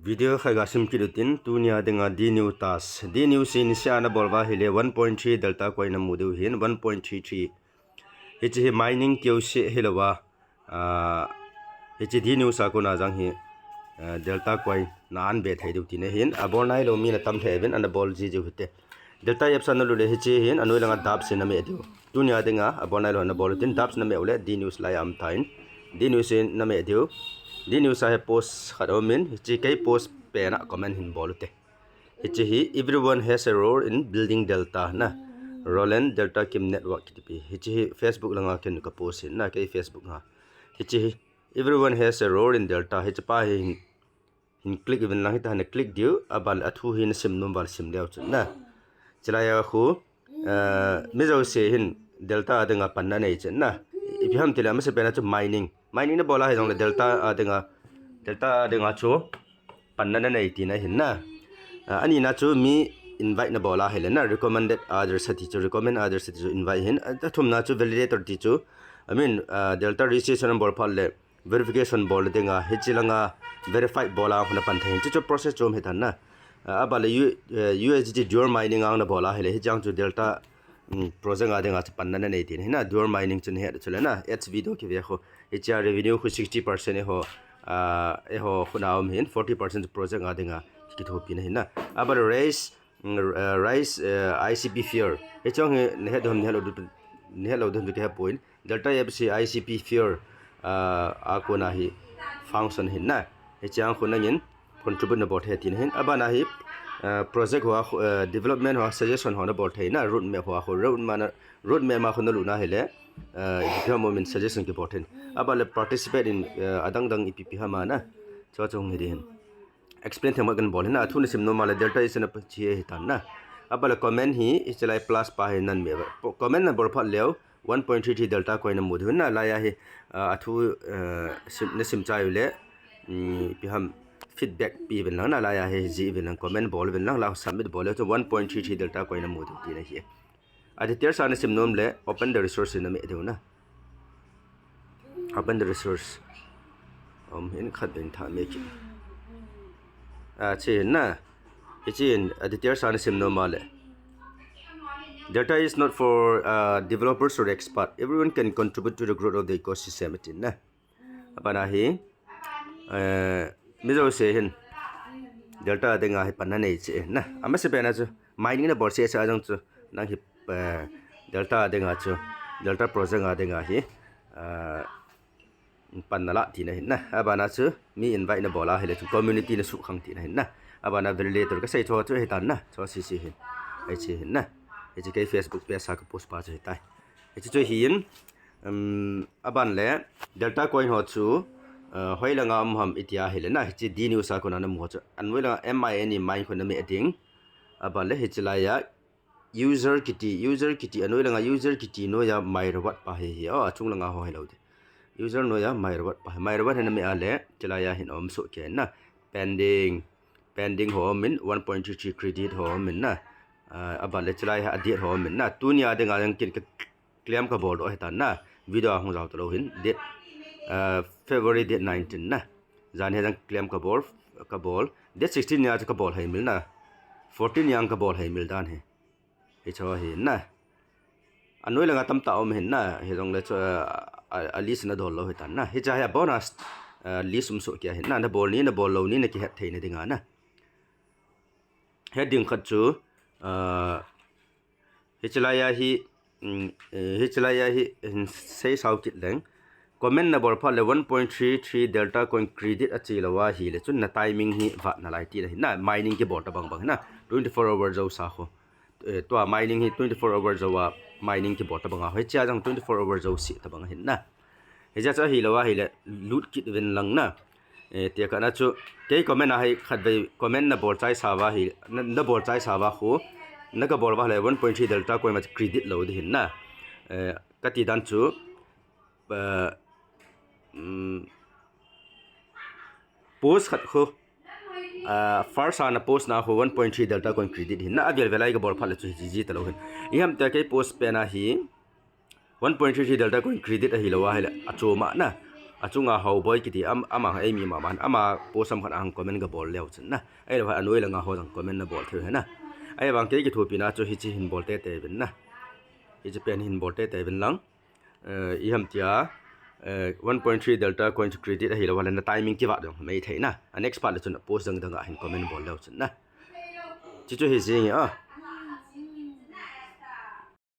Video khaga simkidutin tunia denga dNews tas dNews in siana bolwa hile 1.3 delta coin mudu hin 1.33 hichi mining kyose hilawa hichi dNews akona jang hi delta coin nan be thaidu tine hin abornai lo mi na tam theben and ball ji ju hute delta epsan lu le hichi hin anoi langa dap sin me edu tunia denga abornai lo na ball tin dap na me ule dNews lai am tain dNews in na me edu dNews I post khadomin hichi kai post pena comment hin bolute hichi hi everyone has a role in building delta na Roland delta kim network kipi hichi hi Facebook langa ken ka post hin na kai Facebook ha hichi hi everyone has a role in delta hichi pa hin click even lang hita na click diu abal athu hin sim number sim leo chu na chilaya khu mizo se hin delta adanga panna nei chen na ipham tila ma se pena chu mining na bola hai jong delta denga chu panna nei tina hin na ani na chu mi invite na bola hai na recommended other sati chu recommend other sati chu invite hin ta thum na chu validator ti chu I mean delta registration bol phal le verification bol denga hichilanga verified bola hona pan thain chu process chom hetan na abale USDT dual mining ang na bola hai le hi jang chu delta project nga denga panna na nei tin hina dual mining chen he chule na h video ki ve kho HR revenue khu 60% ho ho khunaum hin 40% project nga denga ki thopi na hina abar raise ICP fear he chong ne helo dum ke point delta fc ICP fear akona hi function hin na he chang khuna ngin contribute na bot he tin hin abana hi project hoa development hoa suggestion hona bol thai na road map hoa road map ma khona luna hele the moment suggestion ki important abale participate in adang dang epp ha ma na cho chong he din explain thema gan bol na thuna sim no mala delta is na chi he tan na abale comment hi ichilai plus pa he nan me comment na bor phat leo 1.33 delta coin na mudhu na la ya he athu sim chai le pi ham feedback pi ben na la ya he ji ben comment bol ben la submit bol to 1.33 delta coin na modu ti na hi adi ter sa na sim nom le open the resource na me de na open the resource hin khat ben tha me ki che na chin adi ter sa na sim nom ma le data is not for developers or expert everyone can contribute to the growth of the ecosystem na apana hi mizo se hin delta denga hi panna nei che na ama se pena chu mining na bor se sa jang chu na hi delta denga chu delta project nga denga hi panna la ti na hin na abana chu mi invite na bola hele chu community na su khang ti na hin na abana validator ka sei tho chu he tan na cho si si hin ai chi hin na e chi kai Facebook page sa ka post pa chu tai e chi chu hin aban le delta coin ho chu hoilanga ham itia helena chi dNews a kona na mo cha anwela MIN mai khona me ating abale hechilaya user kiti anwela user kiti no ya mai robot pa he hi achunglanga ho helode user no ya mai robot hena me ale chilaya hin om so ke na pending ho min 1.33 credit ho min na abale chilaya adi ho min na tunia de nga yang kin claim ka bol o hetan na video hong jaw to hin date February date 19 na zan hedang claim ka bol date 16 ya ka bol hai mil na 14 yang ka bol hai mil dan he he chaw he na anoi langa tam ta om hen na he jong le cho alis na dol lo he tan na he cha ya bonus lisum so kya he na bol ni na bol lo ni na ki het thei na dinga na heading khat chu he chalaya hi sei sau kit leng comment na bor phale 1.33 delta coin credit achi lawa hi le chun na timing hi va na lai ti la na mining ke bot bang na 24 hours zo sa kho to mining hi 24 hours zo wa mining ke bot bang ha cha jang 24 hours zo si ta bang hin na he ja cha hi lawa hi le loot kit ven lang na te ka na chu ke comment na hai khat ve comment na bor chai sa wa hi na bor chai sa wa kho na ka bor wa le 1.3 delta coin ma credit lo de hin na ka ti dan chu post khat kho first ana post na ho 1.3 delta coin credit hin na avel velai ga bor phale chu ji talo hin iham ta ke post pe na hi 1.33 delta coin credit a hi lawa hela achoma na achunga ho boy kiti ama ai mi ma man ama posam khan ang comment ga bol leu chen na ai lo anoi la nga ho jang comment na bol the na ai bang ke ki thu pina cho hi chi hin bol te ben na hi chi pen hin bol te ben lang i ham tia 1.3 delta coin credit hi lo wala timing ki wa dong mai thei na next part le chun post jang dang hin comment bol leu chen na chi chu hi ji a